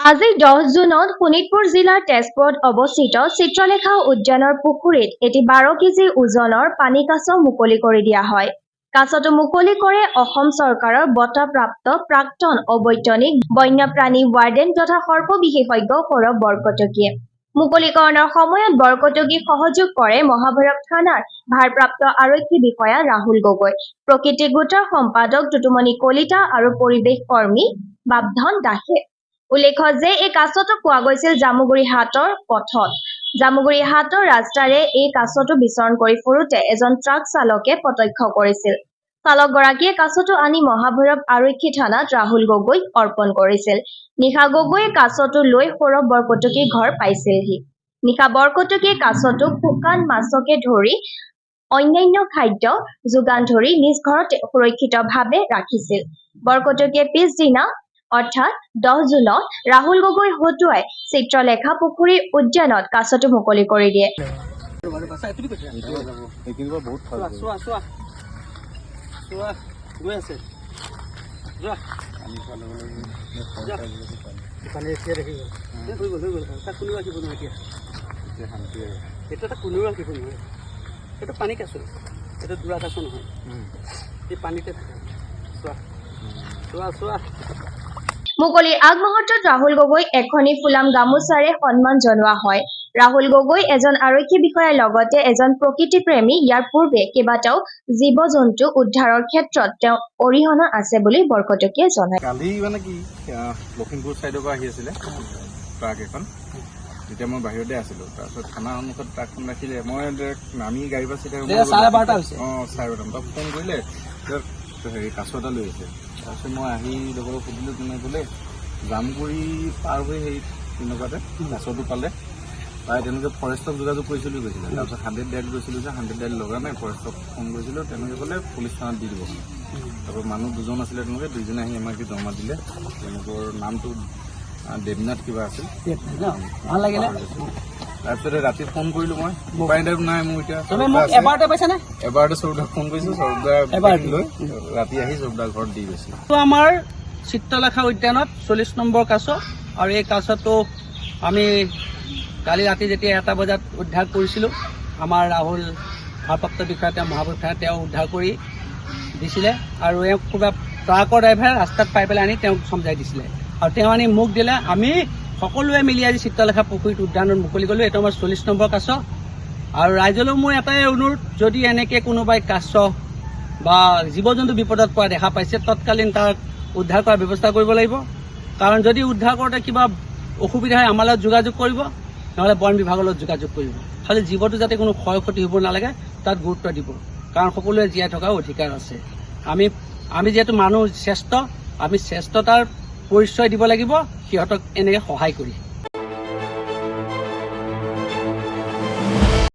আজি 10 জুনত শোণিতপুৰ জিলাৰ তেজপুৰত অৱস্থিত চিত্ৰলেখা উদ্যানৰ পুখুৰীত এটি 12 কেজি ওজনৰ পানী কাছ মুকলি কৰি দিয়া হয়। কাছটো মুকলি কৰে অসম চৰকাৰৰ বঁটাপ্ৰাপ্ত প্ৰাক্তন অবৈতনিক বন্যপ্ৰাণী ৱাৰ্ডেন তথা সৰ্প বিশেষজ্ঞ সৌৰভ বৰকটকীয়ে। মুকলিকৰণৰ সময়ত বৰকটকীক সহযোগ কৰে মহাভৈৰৱ থানাৰ ভাৰপ্ৰাপ্ত আৰক্ষী বিষয়া ৰাহুল গগৈ, প্ৰকৃতি গোটৰ সম্পাদক টুটুমণি কলিতা আৰু পৰিৱেশ কৰ্মী বাপধন দাসে। উল্লেখ্য যে এই কাছটো পোৱা গৈছিল জামুগুৰি হাটৰ পথত। জামুগুৰি হাটৰ ৰাস্তাৰে এই কাছটো বিচৰণ কৰি ফুৰোতে এজন ট্ৰাক চালকে প্ৰত্যক্ষ কৰিছিল। চালকগৰাকীয়ে কাছটো আনি মহাভৈৰৱ আৰক্ষী থানাত ৰাহুল গগৈক অৰ্পণ কৰিছিল। নিশা গগৈয়ে কাছটো লৈ সৌৰভ বৰকটকীৰ ঘৰ পাইছিলহি। নিশা বৰকটকীয়ে কাছটোক শুকান মাছকে ধৰি অন্যান্য খাদ্য যোগান ধৰি নিজ ঘৰতে সুৰক্ষিতভাৱে ৰাখিছিল। বৰকটকীয়ে পিছদিনা অৰ্থাৎ 10 জুনত ৰাহুল গগৈ হতুৱাই চিত্ৰলেখা পুখুৰী উদ্যানত কাছটো মুকলি কৰি দিয়ে। পানী কাছ এটা দুৰা কাছ নহয়, এই পানীতে থাকে। মুকলিৰ আগমুহূৰ্তত ৰাহুল গগৈক এখনি ফুলাম গামোচাৰে সন্মান জনোৱা হয়। ৰাহুল গগৈ এজন আৰক্ষী বিষয়াৰ লগতে এজন প্ৰকৃতিপ্ৰেমী। ইয়াৰ পূৰ্বে কেইবাটাও জীৱ-জন্তু উদ্ধাৰৰ ক্ষেত্ৰত তেওঁ অৰিহণা আছে বুলি বৰকটকীয়ে জনায়। কালি মানে কি লখিমপুৰ চাইডৰ পৰা আহি আছিলে ট্ৰাক এখন, তেতিয়া মই বাহিৰতে আছিলো। তাৰপিছত থানাৰ সন্মুখত ট্ৰাকখন ৰাখিলে, মই নামি গাড়ী পৰা চিধাই 12:30 ফোন কৰিলে হেৰি কাছ এটা লৈ আছে। তাৰপিছত মই আহি লগৰ সুধিলোঁ, কোনে ক'লে জামগুৰি পাৰ হৈ সেই তেনেকুৱাতে কাছটো পালে। তাই তেনেকৈ ফৰেষ্টক যোগাযোগ কৰিছিলোঁ কৈছিলে। তাৰপিছত 100 ডাইল গৈছিলোঁ যে 100 ডাইল লগা নাই, ফৰেষ্টক ফোন কৰিছিলোঁ, তেনেকৈ ক'লে পুলিচ থানাত দি দিব। তাৰপৰা মানুহ দুজন আছিলে, তেনেকৈ দুইজনে আহি আমাক জমা দিলে। তেওঁলোকৰ নামটো দেৱনাথ কিবা আছিল। ভাল লাগিলে। তাৰপিছতে ৰাতি ফোন কৰিলোঁ মই, মোবাইল নাই মোৰ এতিয়া। এবাৰতে সৌৰভদাক ফোন কৰিছোঁ, সৌৰভদাক লৈ ৰাতি আহি সৌৰভদাৰ ঘৰত দি গৈছে। আমাৰ চিত্ৰলেখা উদ্যানত 40 নম্বৰ কাছ, আৰু এই কাছটো আমি কালি ৰাতি যেতিয়া 1 বজাত উদ্ধাৰ কৰিছিলোঁ, আমাৰ ৰাহুল ভাৰপ্ৰাপ্ত বিষয়া তেওঁ মহাভৈৰৱ থানা তেওঁ উদ্ধাৰ কৰি দিছিলে। আৰু এওঁ কিবা ট্ৰাকৰ ড্ৰাইভাৰে ৰাস্তাত পাই পেলাই আনি তেওঁক চমজাই দিছিলে, আৰু তেওঁ আনি মোক দিলে। আমি সকলোৱে মিলি আজি চিত্ৰলেখা পুখুৰীত উদ্যানত মুকলি কৰিলোঁ। এইটো আমাৰ 40 নম্বৰ কাছ। আৰু ৰাইজলৈও মোৰ এটাই অনুৰোধ, যদি এনেকৈ কোনোবাই কাছ বা জীৱ জন্তু বিপদত পৰা দেখা পাইছে, তৎকালীন তাক উদ্ধাৰ কৰাৰ ব্যৱস্থা কৰিব লাগিব। কাৰণ যদি উদ্ধাৰ কৰোঁতে কিবা অসুবিধা হয় আমাৰ লগত যোগাযোগ কৰিব, নহ'লে বন বিভাগৰ লগত যোগাযোগ কৰিব। খালি জীৱটো যাতে কোনো ক্ষয় ক্ষতি হ'ব নালাগে তাত গুৰুত্ব দিব, কাৰণ সকলোৱে জীয়াই থকাৰ অধিকাৰ আছে। আমি যিহেতু মানুহ শ্ৰেষ্ঠ, আমি শ্ৰেষ্ঠতাৰ পৰিচয় দিব লাগিব সিহঁতক এনেকৈ সহায় কৰি।